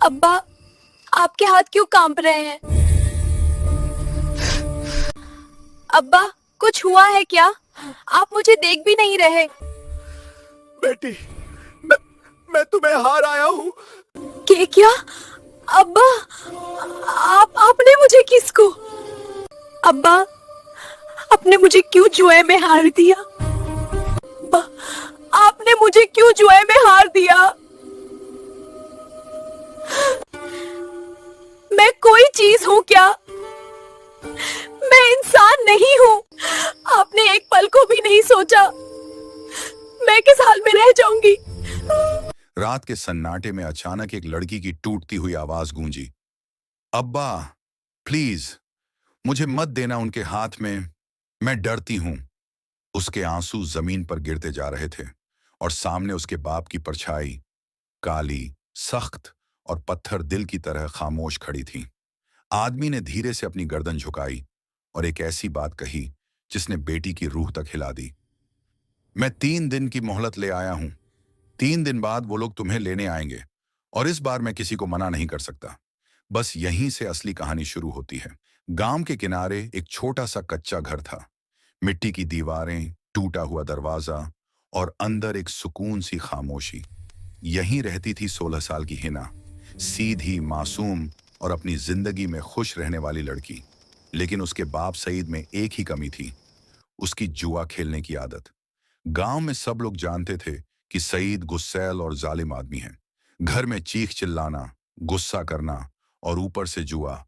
अब्बा, आपके हाथ क्यों कांप रहे हैं? अब्बा, कुछ हुआ है क्या? आप मुझे देख भी नहीं रहे। बेटी, मैं तुम्हें हार आया हूँ। क्या? अब्बा, आपने मुझे किसको? अब्बा, आपने मुझे क्यों जुए में हार दिया? अब्बा, आपने मुझे क्यों जुए में हार दिया? मैं कोई चीज हूँ क्या? मैं इंसान नहीं हूँ। आपने एक पल को भी नहीं सोचा मैं किस हाल में रह जाऊंगी। रात के सन्नाटे में अचानक एक लड़की की टूटती हुई आवाज गूंजी। अब्बा, प्लीज मुझे मत देना उनके हाथ में, मैं डरती हूं। उसके आंसू जमीन पर गिरते जा रहे थे और सामने उसके बाप की परछाई, काली, सख्त और पत्थर दिल की तरह खामोश खड़ी थी। आदमी ने धीरे से अपनी गर्दन झुकाई और एक ऐसी बात कही जिसने बेटी की रूह तक हिला दी। मैं 3 दिन की मोहलत ले आया हूं। 3 दिन बाद वो लोग तुम्हें लेने आएंगे और इस बार मैं किसी को मना नहीं कर सकता। बस यहीं से असली कहानी शुरू होती है। गांव के किनारे एक छोटा सा कच्चा घर था। मिट्टी की दीवारें, टूटा हुआ दरवाजा और अंदर एक सुकून सी खामोशी। यहीं रहती थी 16 साल की हिना, सीधी, मासूम और अपनी जिंदगी में खुश रहने वाली लड़की। लेकिन उसके बाप सईद में एक ही कमी थी, उसकी जुआ खेलने की आदत। गांव में सब लोग जानते थे कि सईद गुस्सैल और जालिम आदमी है। घर में चीख चिल्लाना, गुस्सा करना और ऊपर से जुआ,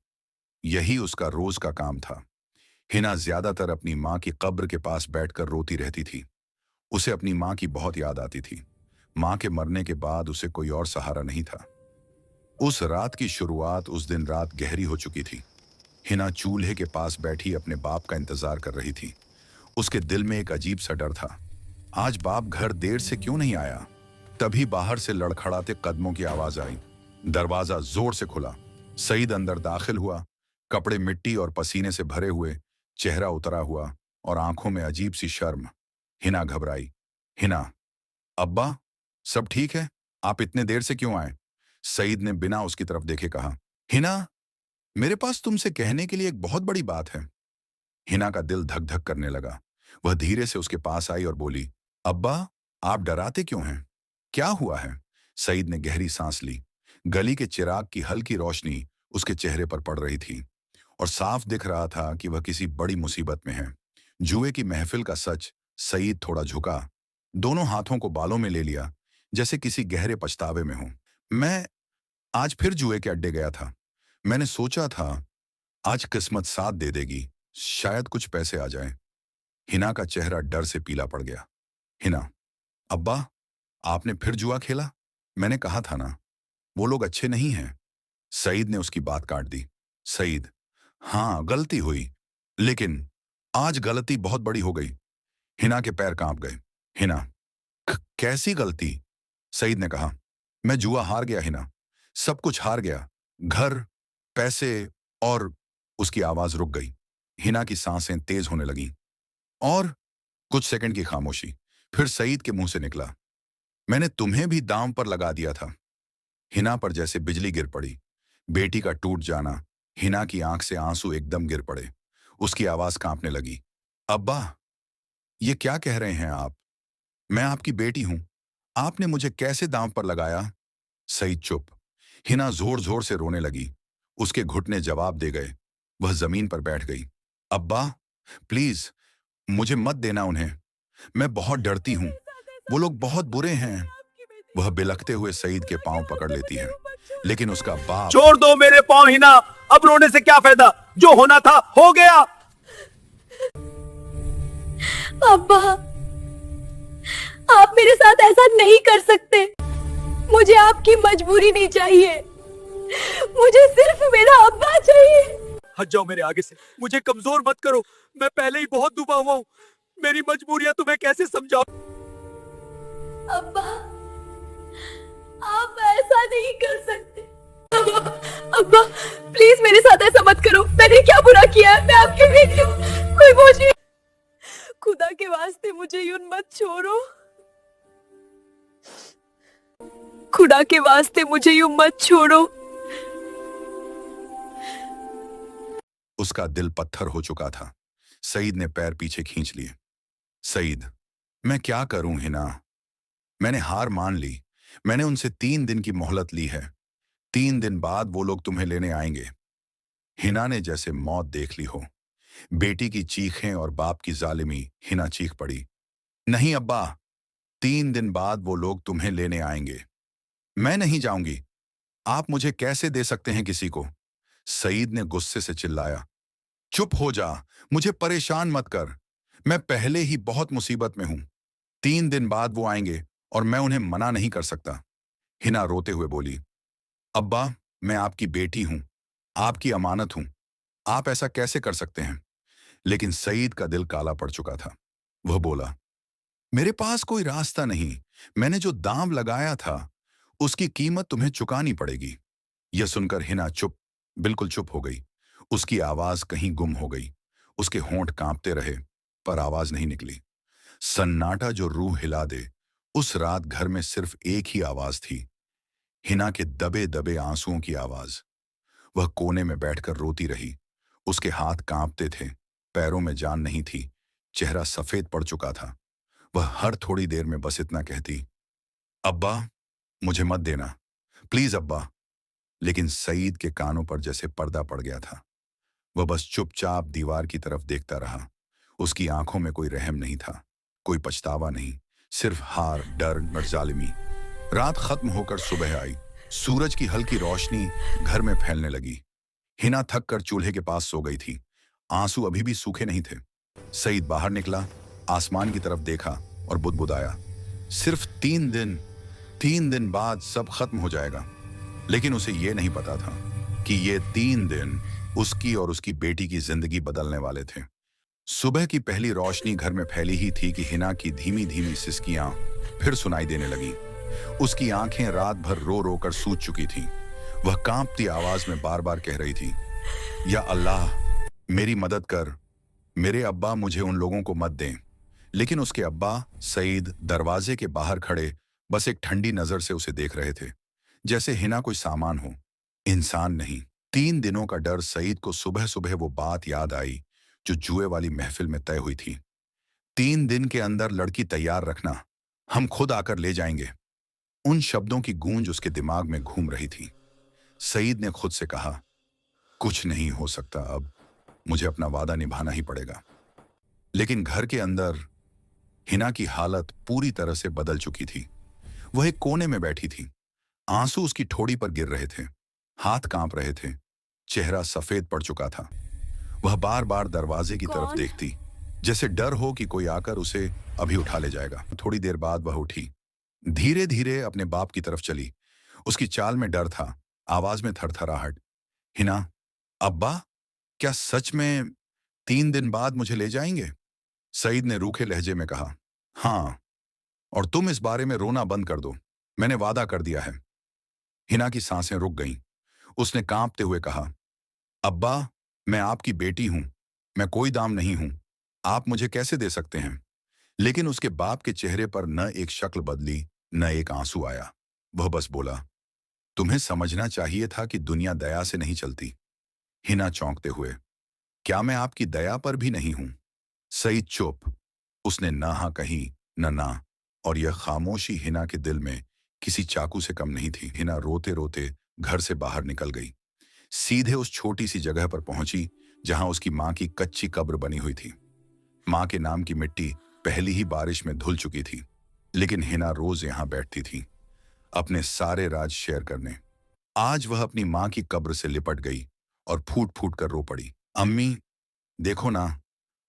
यही उसका रोज का काम था। हिना ज्यादातर अपनी माँ की कब्र के पास बैठकर रोती रहती थी। उसे अपनी माँ की बहुत याद आती थी। माँ के मरने के बाद उसे कोई और सहारा नहीं था। उस रात की शुरुआत उस दिन रात गहरी हो चुकी थी। हिना चूल्हे के पास बैठी अपने बाप का इंतजार कर रही थी। उसके दिल में एक अजीब सा डर था। आज बाप घर देर से क्यों नहीं आया? तभी बाहर से लड़खड़ाते कदमों की आवाज आई। दरवाजा जोर से खुला। सईद अंदर दाखिल हुआ, कपड़े मिट्टी और पसीने से भरे हुए, चेहरा उतरा हुआ और आंखों में अजीब सी शर्म। हिना घबराई। हिना, अब्बा, सब ठीक है? आप इतने देर से क्यों आए? सईद ने बिना उसकी तरफ देखे कहा। हिना, मेरे पास तुमसे कहने के लिए एक बहुत बड़ी बात है। हिना का दिल धक धक करने लगा। वह धीरे से उसके पास आई और बोली, अब्बा, आप डराते क्यों हैं? क्या हुआ है? सईद ने गहरी सांस ली। गली के चिराग की हल्की रोशनी उसके चेहरे पर पड़ रही थी और साफ दिख रहा था कि वह किसी बड़ी मुसीबत में है। जुए की महफिल का सच। सईद थोड़ा झुका, दोनों हाथों को बालों में ले लिया, जैसे किसी गहरे पछतावे में हो। मैं आज फिर जुए के अड्डे गया था। मैंने सोचा था आज किस्मत साथ दे देगी, शायद कुछ पैसे आ जाएं। हिना का चेहरा डर से पीला पड़ गया। हिना, अब्बा, आपने फिर जुआ खेला? मैंने कहा था ना, वो लोग अच्छे नहीं हैं। सईद ने उसकी बात काट दी। सईद, हाँ, गलती हुई, लेकिन आज गलती बहुत बड़ी हो गई। हिना के पैर कांप गए। हिना, कैसी गलती? सईद ने कहा, मैं जुआ हार गया हिना, सब कुछ हार गया, घर, पैसे और। उसकी आवाज रुक गई। हिना की सांसें तेज होने लगीं और कुछ सेकंड की खामोशी। फिर सईद के मुंह से निकला, मैंने तुम्हें भी दांव पर लगा दिया था। हिना पर जैसे बिजली गिर पड़ी। बेटी का टूट जाना। हिना की आंख से आंसू एकदम गिर पड़े। उसकी आवाज कांपने लगी। अब्बा, ये क्या कह रहे हैं आप? मैं आपकी बेटी हूं, आपने मुझे कैसे दांव पर लगाया? सईद चुप। हिना जोर जोर से रोने लगी। उसके घुटने जवाब दे गए। वह जमीन पर बैठ गई। अब्बा, प्लीज मुझे मत देना उन्हें, मैं बहुत डरती हूं, वो लोग बहुत बुरे हैं। वह बिलखते हुए सईद के पांव पकड़ लेती है, लेकिन उसका बाप। छोड़ दो मेरे पांव हिना, अब रोने से क्या फायदा? जो होना था हो गया। अब्बा, आप मेरे साथ ऐसा नहीं कर सकते। मुझे आपकी मजबूरी नहीं चाहिए, मुझे सिर्फ मेरा अब्बा चाहिए। हट जाओ मेरे आगे से, मुझे कमजोर मत करो, मैं पहले ही बहुत डूबा हुआ हूँ। मेरी मजबूरियां तुम्हें कैसे समझाऊं? अब्बा, आप ऐसा नहीं कर सकते। अब्बा, अब्बा, प्लीज मेरे साथ ऐसा मत करो। मैंने क्या बुरा किया है? मैं आपकी बेटी हूँ, कोई बोझ नहीं। खुदा के वास्ते मुझे यूं मत छोड़ो। खुदा के वास्ते मुझे यूं मत छोड़ो। उसका दिल पत्थर हो चुका था। सईद ने पैर पीछे खींच लिए। सईद, मैं क्या करूं हिना? मैंने हार मान ली। मैंने उनसे 3 दिन की मोहलत ली है। 3 दिन बाद वो लोग तुम्हें लेने आएंगे। हिना ने जैसे मौत देख ली हो। बेटी की चीखें और बाप की जालिमी। हिना चीख पड़ी, नहीं अब्बा, 3 दिन बाद वो लोग तुम्हें लेने आएंगे। मैं नहीं जाऊंगी। आप मुझे कैसे दे सकते हैं किसी को? सईद ने गुस्से से चिल्लाया। चुप हो जा, मुझे परेशान मत कर। मैं पहले ही बहुत मुसीबत में हूं। 3 दिन बाद वो आएंगे और मैं उन्हें मना नहीं कर सकता। हिना रोते हुए बोली, अब्बा, मैं आपकी बेटी हूं, आपकी अमानत हूं। आप ऐसा कैसे कर सकते हैं? लेकिन सईद का दिल काला पड़ चुका था। वह बोला, मेरे पास कोई रास्ता नहीं। मैंने जो दांव लगाया था उसकी कीमत तुम्हें चुकानी पड़ेगी। यह सुनकर हिना बिल्कुल चुप हो गई। उसकी आवाज कहीं गुम हो गई। उसके होंठ कांपते रहे पर आवाज नहीं निकली। सन्नाटा जो रूह हिला दे। उस रात घर में सिर्फ एक ही आवाज थी, हिना के दबे दबे आंसुओं की आवाज। वह कोने में बैठकर रोती रही। उसके हाथ कांपते थे, पैरों में जान नहीं थी, चेहरा सफेद पड़ चुका था। वह हर थोड़ी देर में बस इतना कहती, अब्बा, मुझे मत देना, प्लीज अब्बा। लेकिन सईद के कानों पर जैसे पर्दा पड़ गया था। वह बस चुपचाप दीवार की तरफ देखता रहा। उसकी आंखों में कोई रहम नहीं था, कोई पछतावा नहीं, सिर्फ हार, डर और जालिमी। रात खत्म होकर सुबह आई। सूरज की हल्की रोशनी घर में फैलने लगी। हिना थक कर चूल्हे के पास सो गई थी। आंसू अभी भी सूखे नहीं थे। सईद बाहर निकला, आसमान की तरफ देखा और बुदबुदाया, सिर्फ 3 दिन बाद सब खत्म हो जाएगा। लेकिन उसे यह नहीं पता था कि ये 3 दिन उसकी और उसकी बेटी की जिंदगी बदलने वाले थे। सुबह की पहली रोशनी घर में फैली ही थी कि हिना की धीमी धीमी सिसकियां फिर सुनाई देने लगी। उसकी आंखें रात भर रो रो कर सूज चुकी थीं। वह कांपती आवाज में बार बार कह रही थी, या अल्लाह, मेरी मदद कर, मेरे अब्बा मुझे उन लोगों को मत दें। लेकिन उसके अब्बा सईद दरवाजे के बाहर खड़े बस एक ठंडी नजर से उसे देख रहे थे, जैसे हिना कोई सामान हो, इंसान नहीं। 3 दिनों का डर। सईद को सुबह सुबह वो बात याद आई जो जुए वाली महफिल में तय हुई थी। 3 दिन के अंदर लड़की तैयार रखना, हम खुद आकर ले जाएंगे। उन शब्दों की गूंज उसके दिमाग में घूम रही थी। सईद ने खुद से कहा, कुछ नहीं हो सकता अब, मुझे अपना वादा निभाना ही पड़ेगा। लेकिन घर के अंदर हिना की हालत पूरी तरह से बदल चुकी थी। वह एक कोने में बैठी थी। आंसू उसकी ठोड़ी पर गिर रहे थे, हाथ कांप रहे थे, चेहरा सफेद पड़ चुका था। वह बार बार दरवाजे की तरफ देखती, जैसे डर हो कि कोई आकर उसे अभी उठा ले जाएगा। थोड़ी देर बाद वह उठी, धीरे धीरे अपने बाप की तरफ चली। उसकी चाल में डर था, आवाज में थरथराहट। हिना, अब्बा, क्या सच में 3 दिन बाद मुझे ले जाएंगे? सईद ने रूखे लहजे में कहा, हाँ, और तुम इस बारे में रोना बंद कर दो, मैंने वादा कर दिया है। हिना की सांसें रुक गईं। उसने कांपते हुए कहा, अब्बा, मैं आपकी बेटी हूं, मैं कोई दाम नहीं हूं, आप मुझे कैसे दे सकते हैं? लेकिन उसके बाप के चेहरे पर न एक शक्ल बदली, न एक आंसू आया। वह बस बोला, तुम्हें समझना चाहिए था कि दुनिया दया से नहीं चलती। हिना चौंकते हुए, क्या मैं आपकी दया पर भी नहीं हूं? सईद चुप। उसने ना हाँ कही न ना, और यह खामोशी हिना के दिल में किसी चाकू से कम नहीं थी। हिना रोते रोते घर से बाहर निकल गई। सीधे उस छोटी सी जगह पर पहुंची जहां उसकी मां की कच्ची कब्र बनी हुई थी। मां के नाम की मिट्टी पहली ही बारिश में धुल चुकी थी, लेकिन हिना रोज यहां बैठती थी, अपने सारे राज शेयर करने। आज वह अपनी मां की कब्र से लिपट गई और फूट फूट कर रो पड़ी। अम्मी, देखो ना,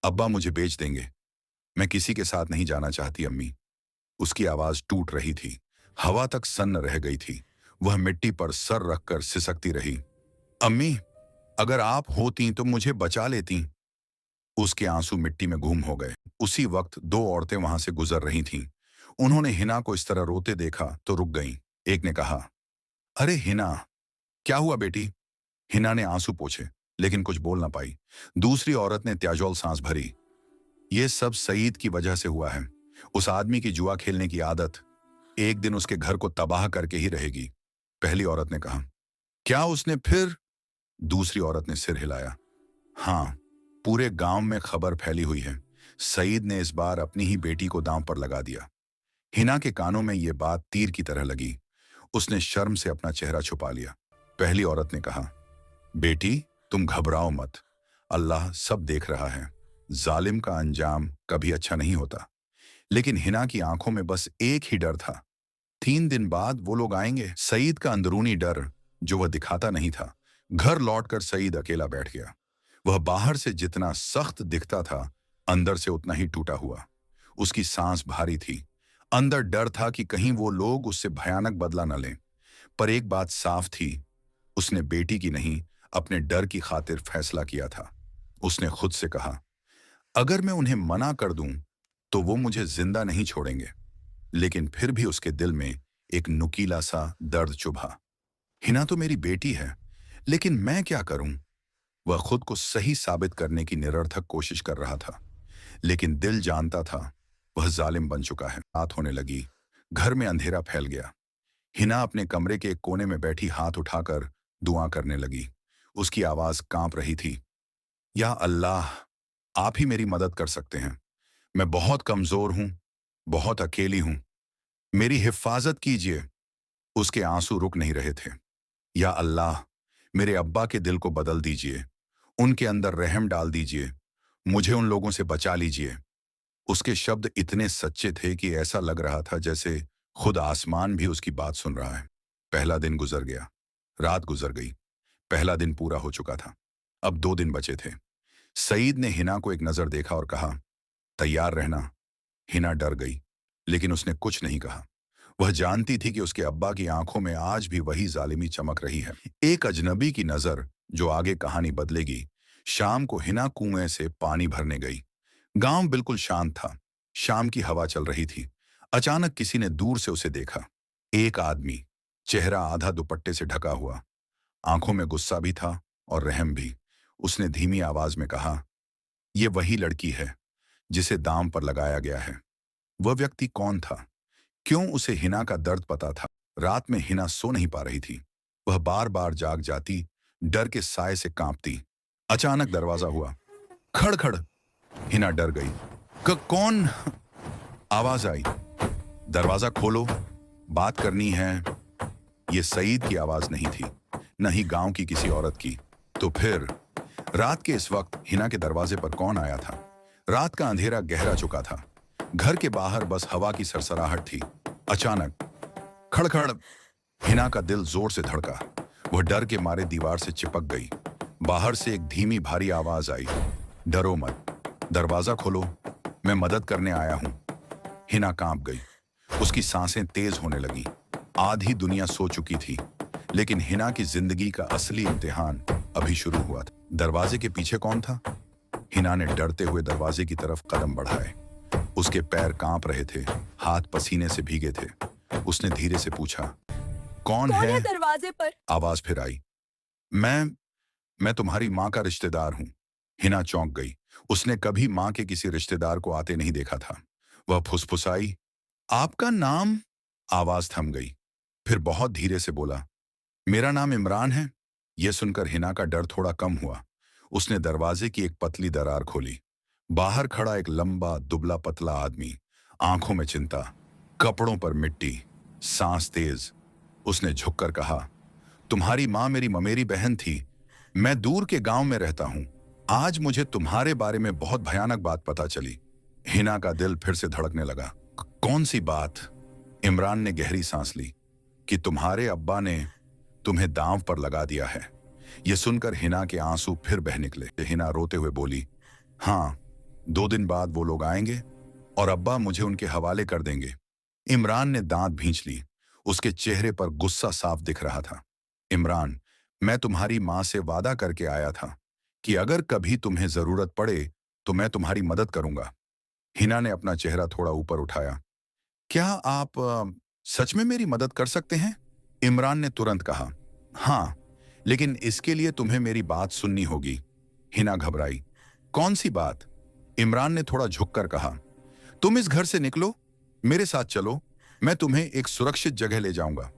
अब्बा मुझे बेच देंगे। मैं किसी के साथ नहीं जाना चाहती अम्मी। उसकी आवाज टूट रही थी, हवा तक सन्न रह गई थी। वह मिट्टी पर सर रखकर सिसकती रही, अम्मी, अगर आप होती तो मुझे बचा लेती। उसके आंसू मिट्टी में गुम हो गए। उसी वक्त 2 औरतें वहां से गुजर रही थीं। उन्होंने हिना को इस तरह रोते देखा तो रुक गईं। एक ने कहा, अरे हिना, क्या हुआ बेटी? हिना ने आंसू पोंछे, लेकिन कुछ बोल ना पाई। दूसरी औरत ने त्याजोल सांस भरी, ये सब सईद की वजह से हुआ है। उस आदमी की जुआ खेलने की आदत एक दिन उसके घर को तबाह करके ही रहेगी। पहली औरत ने कहा, क्या उसने फिर? दूसरी औरत ने सिर हिलाया, हाँ, पूरे गांव में खबर फैली हुई है। सईद ने इस बार अपनी ही बेटी को दांव पर लगा दिया। हिना के कानों में यह बात तीर की तरह लगी। उसने शर्म से अपना चेहरा छुपा लिया। पहली औरत ने कहा, बेटी तुम घबराओ मत, अल्लाह सब देख रहा है। जालिम का अंजाम कभी अच्छा नहीं होता। लेकिन हिना की आंखों में बस एक ही डर था, 3 दिन बाद वो लोग आएंगे। सईद का अंदरूनी डर जो वह दिखाता नहीं था। घर लौटकर सईद अकेला बैठ गया। वह बाहर से जितना सख्त दिखता था, अंदर से उतना ही टूटा हुआ। उसकी सांस भारी थी। अंदर डर था कि कहीं वो लोग उससे भयानक बदला न लें। पर एक बात साफ थी, उसने बेटी की नहीं, अपने डर की खातिर फैसला किया था। उसने खुद से कहा, अगर मैं उन्हें मना कर दूं तो वो मुझे जिंदा नहीं छोड़ेंगे। लेकिन फिर भी उसके दिल में एक नुकीला सा दर्द चुभा। हिना तो मेरी बेटी है, लेकिन मैं क्या करूं? वह खुद को सही साबित करने की निरर्थक कोशिश कर रहा था। लेकिन दिल जानता था वह जालिम बन चुका है। रात होने लगी। घर में अंधेरा फैल गया। हिना अपने कमरे के एक कोने में बैठी हाथ उठाकर दुआ करने लगी। उसकी आवाज कांप रही थी, या अल्लाह, आप ही मेरी मदद कर सकते हैं। मैं बहुत कमजोर हूं, बहुत अकेली हूं, मेरी हिफाजत कीजिए। उसके आंसू रुक नहीं रहे थे। या अल्लाह, मेरे अब्बा के दिल को बदल दीजिए, उनके अंदर रहम डाल दीजिए, मुझे उन लोगों से बचा लीजिए। उसके शब्द इतने सच्चे थे कि ऐसा लग रहा था जैसे खुद आसमान भी उसकी बात सुन रहा है। पहला दिन गुजर गया, रात गुजर गई। पहला दिन पूरा हो चुका था। अब 2 दिन बचे थे। सईद ने हिना को एक नजर देखा और कहा, तैयार रहना। हिना डर गई, लेकिन उसने कुछ नहीं कहा। वह जानती थी कि उसके अब्बा की आंखों में आज भी वही जालिमी चमक रही है। एक अजनबी की नजर जो आगे कहानी बदलेगी। शाम को हिना कुएं से पानी भरने गई। गांव बिल्कुल शांत था। शाम की हवा चल रही थी। अचानक किसी ने दूर से उसे देखा। एक आदमी, चेहरा आधा दुपट्टे से ढका हुआ, आंखों में गुस्सा भी था और रहम भी। उसने धीमी आवाज में कहा, यह वही लड़की है जिसे दाम पर लगाया गया है। वह व्यक्ति कौन था? क्यों उसे हिना का दर्द पता था? रात में हिना सो नहीं पा रही थी। वह बार बार जाग जाती, डर के साए से कांपती। अचानक दरवाजा हुआ। खड़ खड़। हिना डर गई। कौन? आवाज आई, दरवाजा खोलो, बात करनी है। यह सईद की आवाज नहीं थी, न ही गांव की किसी औरत की। तो फिर रात के इस वक्त हिना के दरवाजे पर कौन आया था? रात का अंधेरा गहरा चुका था। घर के बाहर बस हवा की सरसराहट थी। अचानक खड़खड़। हिना का दिल जोर से धड़का। वह डर के मारे दीवार से चिपक गई। बाहर से एक धीमी भारी आवाज आई, डरो मत, दरवाजा खोलो, मैं मदद करने आया हूं। हिना कांप गई। उसकी सांसें तेज होने लगी। आधी दुनिया सो चुकी थी, लेकिन हिना की जिंदगी का असली इम्तिहान अभी शुरू हुआ था। दरवाजे के पीछे कौन था? हिना ने डरते हुए दरवाजे की तरफ कदम बढ़ाए। उसके पैर कांप रहे थे, हाथ पसीने से भीगे थे। उसने धीरे से पूछा, कौन है? दरवाजे पर? आवाज फिर आई, मैं तुम्हारी माँ का रिश्तेदार हूं। हिना चौंक गई। उसने कभी माँ के किसी रिश्तेदार को आते नहीं देखा था। वह फुसफुसाई, आपका नाम? आवाज थम गई। फिर बहुत धीरे से बोला, मेरा नाम इमरान है। यह सुनकर हिना का डर थोड़ा कम हुआ। उसने दरवाजे की एक पतली दरार खोली। बाहर खड़ा एक लंबा दुबला पतला आदमी, आंखों में चिंता, कपड़ों पर मिट्टी, सांस तेज। उसने झुककर कहा, तुम्हारी माँ मेरी ममेरी बहन थी। मैं दूर के गांव में रहता हूं। आज मुझे तुम्हारे बारे में बहुत भयानक बात पता चली। हिना का दिल फिर से धड़कने लगा। कौन सी बात? इमरान ने गहरी सांस ली। कि तुम्हारे अब्बा ने तुम्हें दांव पर लगा दिया है। यह सुनकर हिना के आंसू फिर बह निकले। हिना रोते हुए बोली, हाँ, 2 दिन बाद वो लोग आएंगे और अब्बा मुझे उनके हवाले कर देंगे। इमरान ने दांत भींच ली। उसके चेहरे पर गुस्सा साफ दिख रहा था। इमरान, मैं तुम्हारी माँ से वादा करके आया था कि अगर कभी तुम्हें जरूरत पड़े तो मैं तुम्हारी मदद करूंगा। हिना ने अपना चेहरा थोड़ा ऊपर उठाया। क्या आप सच में मेरी मदद कर सकते हैं? इमरान ने तुरंत कहा, हाँ, लेकिन इसके लिए तुम्हें मेरी बात सुननी होगी। हिना घबराई। कौन सी बात? इमरान ने थोड़ा झुककर कहा, तुम इस घर से निकलो, मेरे साथ चलो, मैं तुम्हें एक सुरक्षित जगह ले जाऊंगा।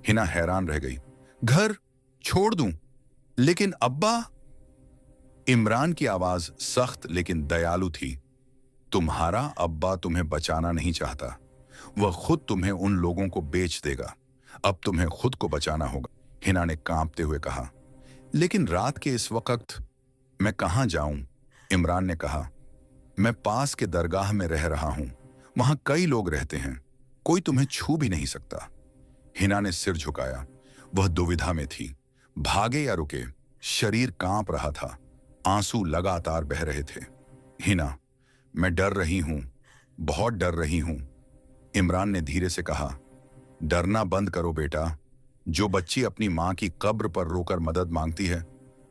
हिना हैरान रह गई। घर छोड़ दूं? लेकिन अब्बा? इमरान की आवाज सख्त लेकिन दयालु थी। तुम्हारा अब्बा तुम्हें बचाना नहीं चाहता, वह खुद तुम्हें उन लोगों को बेच देगा। अब तुम्हें खुद को बचाना होगा, हिना ने कांपते हुए कहा। लेकिन रात के इस वक्त मैं कहां जाऊं? इमरान ने कहा। मैं पास के दरगाह में रह रहा हूं, वहां कई लोग रहते हैं, कोई तुम्हें छू भी नहीं सकता। हिना ने सिर झुकाया। वह दुविधा में थी, भागे या रुके। शरीर कांप रहा था, आंसू लगातार बह रहे थे। हिना, मैं डर रही हूं, बहुत डर रही हूं। इमरान ने धीरे से कहा। डरना बंद करो बेटा। जो बच्ची अपनी मां की कब्र पर रोकर मदद मांगती है,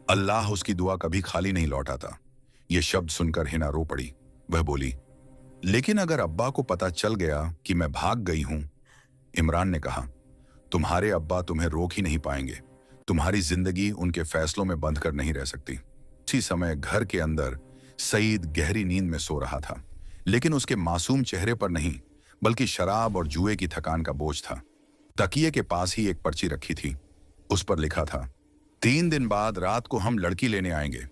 अल्लाह उसकी दुआ कभी खाली नहीं लौटाता। यह शब्द सुनकर हिना रो पड़ी। वह बोली, लेकिन अगर अब्बा को पता चल गया कि मैं भाग गई हूं? इमरान ने कहा, तुम्हारे अब्बा तुम्हें रोक ही नहीं पाएंगे। तुम्हारी जिंदगी उनके फैसलों में बंध कर नहीं रह सकती। उसी समय घर के अंदर सईद गहरी नींद में सो रहा था, लेकिन उसके मासूम चेहरे पर नहीं बल्कि शराब और जुए की थकान का बोझ था। तकिए के पास ही एक पर्ची रखी थी, उस पर लिखा था, 3 दिन बाद रात को हम लड़की लेने आएंगे।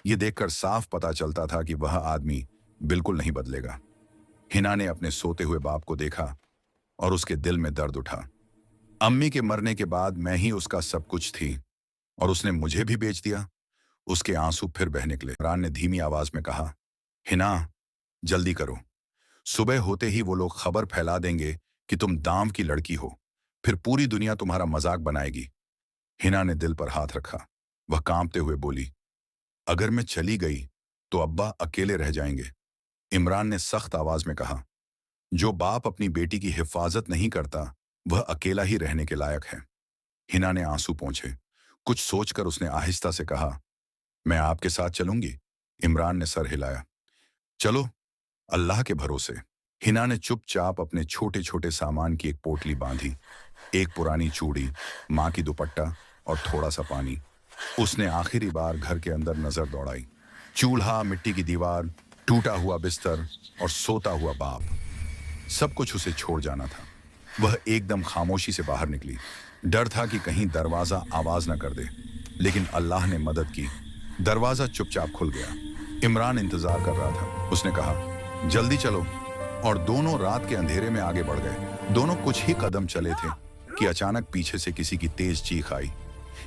यह देखकर साफ पता चलता था कि वह आदमी बिल्कुल नहीं बदलेगा। हिना ने अपने सोते हुए बाप को देखा और उसके दिल में दर्द उठा। अम्मी के मरने के बाद मैं ही उसका सब कुछ थी और उसने मुझे भी बेच दिया। उसके आंसू फिर बह निकले। इमरान ने धीमी आवाज में कहा, हिना, जल्दी करो। सुबह होते ही वो लोग खबर फैला देंगे कि तुम दाम की लड़की हो, फिर पूरी दुनिया तुम्हारा मजाक बनाएगी। हिना ने दिल पर हाथ रखा। वह कांपते हुए बोली, अगर मैं चली गई तो अब्बा अकेले रह जाएंगे। इमरान ने सख्त आवाज में कहा, जो बाप अपनी बेटी की हिफाजत नहीं करता वह अकेला ही रहने के लायक है। हिना ने आंसू पोंछे। कुछ सोचकर उसने आहिस्ता से कहा, मैं आपके साथ चलूंगी। इमरान ने सर हिलाया। चलो, अल्लाह के भरोसे। हिना ने चुपचाप अपने छोटे छोटे सामान की एक पोटली बांधी। एक पुरानी चूड़ी, मां की दुपट्टा और थोड़ा सा पानी। उसने आखिरी बार घर के अंदर नजर दौड़ाई। चूल्हा, मिट्टी की दीवार, टूटा हुआ बिस्तर और सोता हुआ बाप, सब कुछ उसे छोड़ जाना था। वह एकदम खामोशी से बाहर निकली। डर था कि कहीं दरवाजा आवाज न कर दे, लेकिन अल्लाह ने मदद की। दरवाजा चुपचाप खुल गया। इमरान इंतजार कर रहा था। उसने कहा, जल्दी चलो, और दोनों रात के अंधेरे में आगे बढ़ गए। दोनों कुछ ही कदम चले थे कि अचानक पीछे से किसी की तेज चीख आई।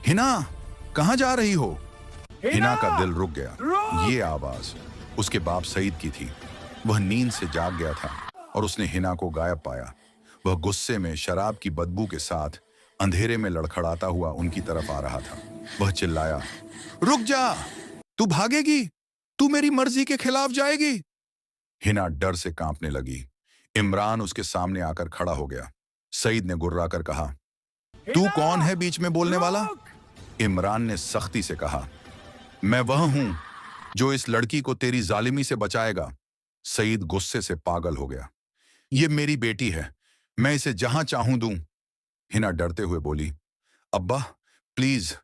हिना, कहां जा रही हो? हिना का दिल रुक गया। ये आवाज उसके बाप सईद की थी। वह नींद से जाग गया था और उसने हिना को गायब पाया। वह गुस्से में शराब की बदबू के साथ अंधेरे में लड़खड़ाता हुआ उनकी तरफ आ रहा था। वह चिल्लाया, रुक जा, तू भागेगी? तू मेरी मर्जी के खिलाफ जाएगी? हिना डर से कांपने लगी। इमरान उसके सामने आकर खड़ा हो गया। सईद ने गुर्राकर कहा, तू कौन है बीच में बोलने वाला? इमरान ने सख्ती से कहा, मैं वह हूं जो इस लड़की को तेरी जालिमी से बचाएगा। सईद गुस्से से पागल हो गया। ये मेरी बेटी है, मैं इसे जहां चाहूं दूं। हिना डरते हुए बोली, अब्बा प्लीज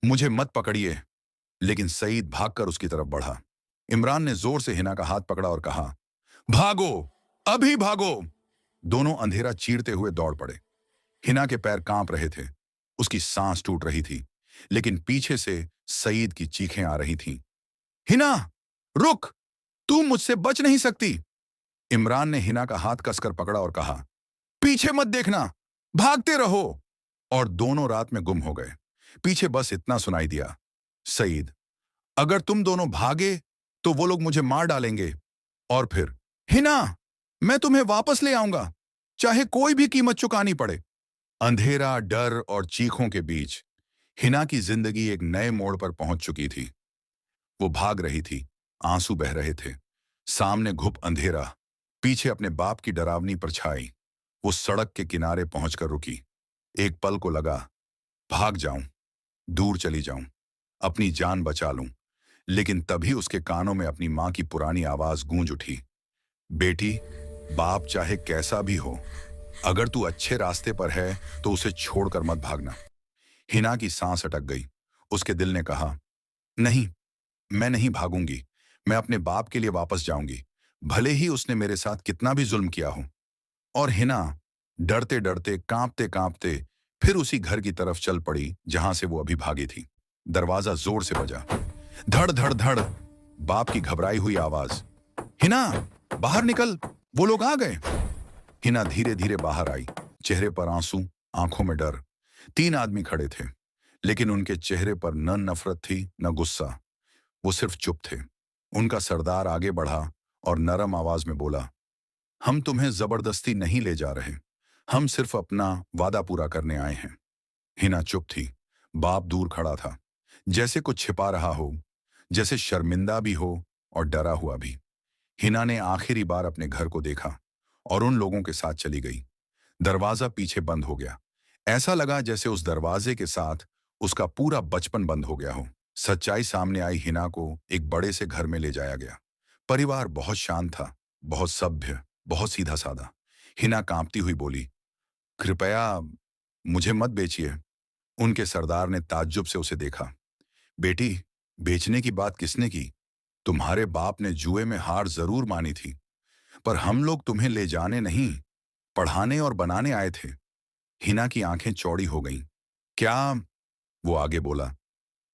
मुझे मत पकड़िए। लेकिन सईद भागकर उसकी तरफ बढ़ा। इमरान ने जोर से हिना का हाथ पकड़ा और कहा, भागो, अभी भागो। दोनों अंधेरा चीरते हुए दौड़ पड़े। हिना के पैर कांप रहे थे, उसकी सांस टूट रही थी, लेकिन पीछे से सईद की चीखें आ रही थीं। हिना, रुक, तू मुझसे बच नहीं सकती। इमरान ने हिना का हाथ कसकर पकड़ा और कहा, पीछे मत देखना, भागते रहो। और दोनों रात में गुम हो गए। पीछे बस इतना सुनाई दिया, सईद, अगर तुम दोनों भागे तो वो लोग मुझे मार डालेंगे। और फिर, हिना, मैं तुम्हें वापस ले आऊंगा, चाहे कोई भी कीमत चुकानी पड़े। अंधेरा, डर और चीखों के बीच हिना की जिंदगी एक नए मोड़ पर पहुंच चुकी थी। वो भाग रही थी, आंसू बह रहे थे। सामने घुप अंधेरा, पीछे अपने बाप की डरावनी परछाई। वो सड़क के किनारे पहुंचकर रुकी। एक पल को लगा, भाग जाऊं, दूर चली जाऊं, अपनी जान बचा लूं। लेकिन तभी उसके कानों में अपनी मां की पुरानी आवाज गूंज उठी, बेटी, बाप चाहे कैसा भी हो, अगर तू अच्छे रास्ते पर है तो उसे छोड़कर मत भागना। हिना की सांस अटक गई। उसके दिल ने कहा, नहीं, मैं नहीं भागूंगी। मैं अपने बाप के लिए वापस जाऊंगी, भले ही उसने मेरे साथ कितना भी जुल्म किया हो। और हिना डरते डरते, कांपते कांपते फिर उसी घर की तरफ चल पड़ी जहां से वो अभी भागी थी। दरवाजा जोर से बजा। धड़ धड़ धड़, बाप की घबराई हुई आवाज, हिना बाहर निकल, वो लोग आ गए। हिना धीरे धीरे बाहर आई, चेहरे पर आंसू, आंखों में डर। 3 आदमी खड़े थे, लेकिन उनके चेहरे पर न नफरत थी न गुस्सा, वो सिर्फ चुप थे। उनका सरदार आगे बढ़ा और नरम आवाज में बोला, हम तुम्हें जबरदस्ती नहीं ले जा रहे, हम सिर्फ अपना वादा पूरा करने आए हैं। हिना चुप थी, बाप दूर खड़ा था, जैसे कुछ छिपा रहा हो, जैसे शर्मिंदा भी हो और डरा हुआ भी। हिना ने आखिरी बार अपने घर को देखा और उन लोगों के साथ चली गई। दरवाजा पीछे बंद हो गया। ऐसा लगा जैसे उस दरवाजे के साथ उसका पूरा बचपन बंद हो गया हो। सच्चाई सामने आई, हिना को एक बड़े से घर में ले जाया गया। परिवार बहुत शांत था, बहुत सभ्य, बहुत सीधा साधा। हिना कांपती हुई बोली, कृपया मुझे मत बेचिए। उनके सरदार ने ताज्जुब से उसे देखा। बेटी, बेचने की बात किसने की? तुम्हारे बाप ने जुए में हार जरूर मानी थी, पर हम लोग तुम्हें ले जाने नहीं, पढ़ाने और बनाने आए थे। हिना की आंखें चौड़ी हो गईं। क्या? वो आगे बोला,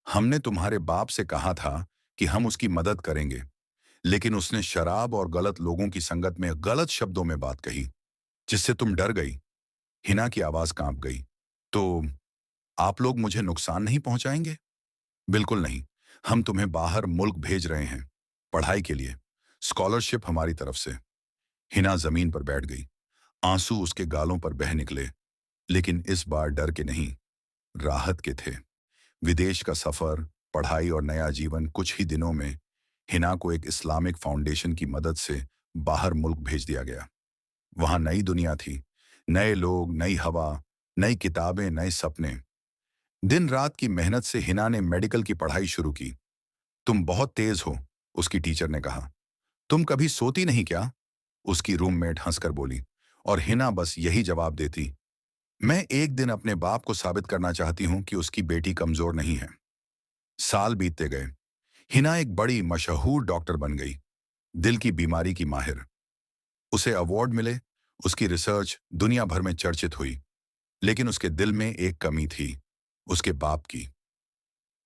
हमने तुम्हारे बाप से कहा था कि हम उसकी मदद करेंगे, लेकिन उसने शराब और गलत लोगों की संगत में गलत शब्दों में बात कही, जिससे तुम डर गई। हिना की आवाज कांप गई। तो आप लोग मुझे नुकसान नहीं पहुंचाएंगे? बिल्कुल नहीं। हम तुम्हें बाहर मुल्क भेज रहे हैं, पढ़ाई के लिए, स्कॉलरशिप हमारी तरफ से। हिना जमीन पर बैठ गई। आंसू उसके गालों पर बह निकले, लेकिन इस बार डर के नहीं, राहत के थे। विदेश का सफर, पढ़ाई और नया जीवन। कुछ ही दिनों में हिना को एक इस्लामिक फाउंडेशन की मदद से बाहर मुल्क भेज दिया गया। वहां नई दुनिया थी, नए लोग, नई हवा, नई किताबें, नए सपने। दिन रात की मेहनत से हिना ने मेडिकल की पढ़ाई शुरू की। तुम बहुत तेज हो, उसकी टीचर ने कहा। तुम कभी सोती नहीं क्या? उसकी रूममेट हंसकर बोली, और हिना बस यही जवाब देती, मैं एक दिन अपने बाप को साबित करना चाहती हूं कि उसकी बेटी कमजोर नहीं है। साल बीतते गए। हिना एक बड़ी मशहूर डॉक्टर बन गई, दिल की बीमारी की माहिर। उसे अवार्ड मिले, उसकी रिसर्च दुनिया भर में चर्चित हुई, लेकिन उसके दिल में एक कमी थी, उसके बाप की।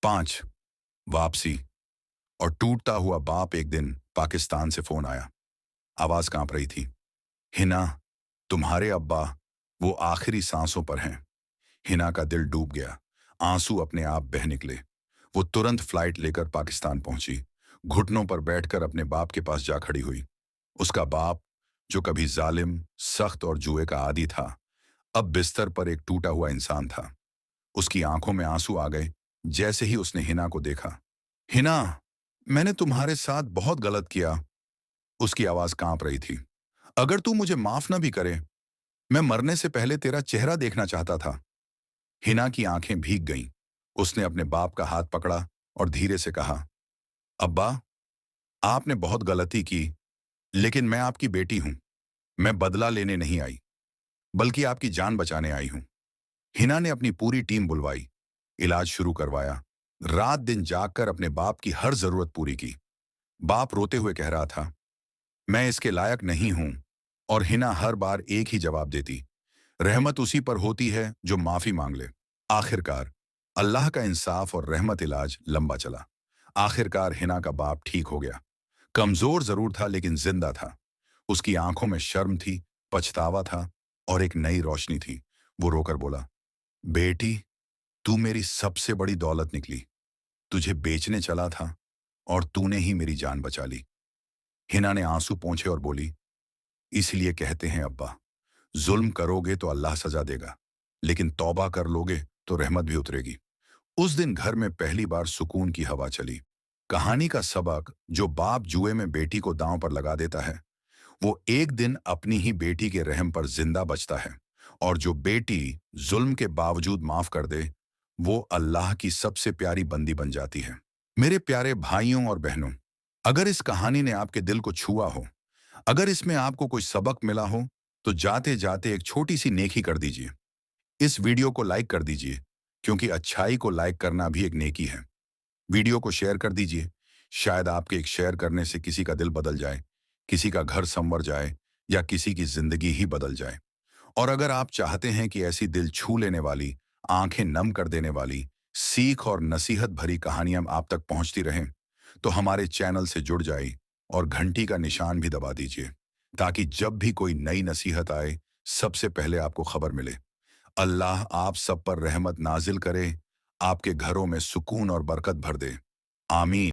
5 वापसी। और टूटता हुआ बाप। एक दिन पाकिस्तान से फोन आया, आवाज कांप रही थी, हिना, तुम्हारे अब्बा वो आखिरी सांसों पर हैं। हिना का दिल डूब गया, आंसू अपने आप बह निकले। वो तुरंत फ्लाइट लेकर पाकिस्तान पहुंची, घुटनों पर बैठकर अपने बाप के पास जा खड़ी हुई। उसका बाप, जो कभी जालिम, सख्त और जुए का आदी था, अब बिस्तर पर एक टूटा हुआ इंसान था। उसकी आंखों में आंसू आ गए जैसे ही उसने हिना को देखा। हिना, मैंने तुम्हारे साथ बहुत गलत किया। उसकी आवाज कांप रही थी। अगर तू मुझे माफ न भी करे, मैं मरने से पहले तेरा चेहरा देखना चाहता था। हिना की आंखें भीग गईं। उसने अपने बाप का हाथ पकड़ा और धीरे से कहा, अब्बा, आपने बहुत गलती की, लेकिन मैं आपकी बेटी हूं। मैं बदला लेने नहीं आई, बल्कि आपकी जान बचाने आई हूं। हिना ने अपनी पूरी टीम बुलवाई, इलाज शुरू करवाया, रात दिन जागकर अपने बाप की हर जरूरत पूरी की। बाप रोते हुए कह रहा था, मैं इसके लायक नहीं हूं, और हिना हर बार एक ही जवाब देती, रहमत उसी पर होती है जो माफी मांग ले। आखिरकार अल्लाह का इंसाफ और रहमत इलाज लंबा चला। आखिरकार हिना का बाप ठीक हो गया। कमजोर जरूर था, लेकिन जिंदा था। उसकी आंखों में शर्म थी, पछतावा था, और एक नई रोशनी थी। वो रोकर बोला, बेटी, तू मेरी सबसे बड़ी दौलत निकली। तुझे बेचने चला था और तूने ही मेरी जान बचा ली। हिना ने आंसू पोंछे और बोली, इसलिए कहते हैं अब्बा, जुल्म करोगे तो अल्लाह सजा देगा, लेकिन तौबा कर लोगे तो रहमत भी उतरेगी। उस दिन घर में पहली बार सुकून की हवा चली। कहानी का सबक, जो बाप जुए में बेटी को दांव पर लगा देता है, वो एक दिन अपनी ही बेटी के रहम पर जिंदा बचता है, और जो बेटी जुल्म के बावजूद माफ कर दे, वो अल्लाह की सबसे प्यारी बंदी बन जाती है। मेरे प्यारे भाइयों और बहनों, अगर इस कहानी ने आपके दिल को छुआ हो, अगर इसमें आपको कोई सबक मिला हो, तो जाते जाते एक छोटी सी नेकी कर दीजिए। इस वीडियो को लाइक कर दीजिए, क्योंकि अच्छाई को लाइक करना भी एक नेकी है। वीडियो को शेयर कर दीजिए, शायद आपके एक शेयर करने से किसी का दिल बदल जाए, किसी का घर संवर जाए, या किसी की जिंदगी ही बदल जाए। और अगर आप चाहते हैं कि ऐसी दिल छू लेने वाली, आंखें नम कर देने वाली, सीख और नसीहत भरी कहानियां आप तक पहुंचती रहें तो हमारे चैनल से जुड़ जाइए और घंटी का निशान भी दबा दीजिए ताकि जब भी कोई नई नसीहत आए सबसे पहले आपको खबर मिले। अल्लाह आप सब पर रहमत नाजिल करे, आपके घरों में सुकून और बरकत भर दे। आमीन।